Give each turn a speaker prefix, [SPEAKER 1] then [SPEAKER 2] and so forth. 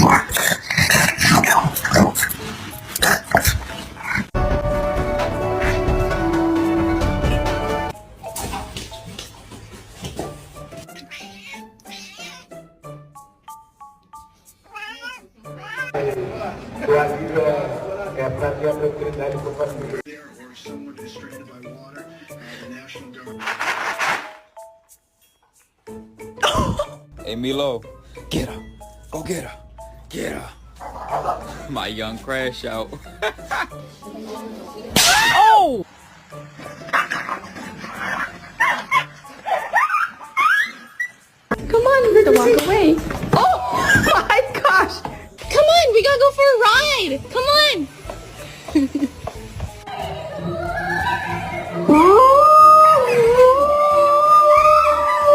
[SPEAKER 1] Or someone is stranded by water, the national government.
[SPEAKER 2] Hey Milo, get her. Go get her. Get her. My young crash out. Oh!
[SPEAKER 3] Come on, you have to walk away. Oh my gosh!
[SPEAKER 4] Come on, we gotta go for a ride. Come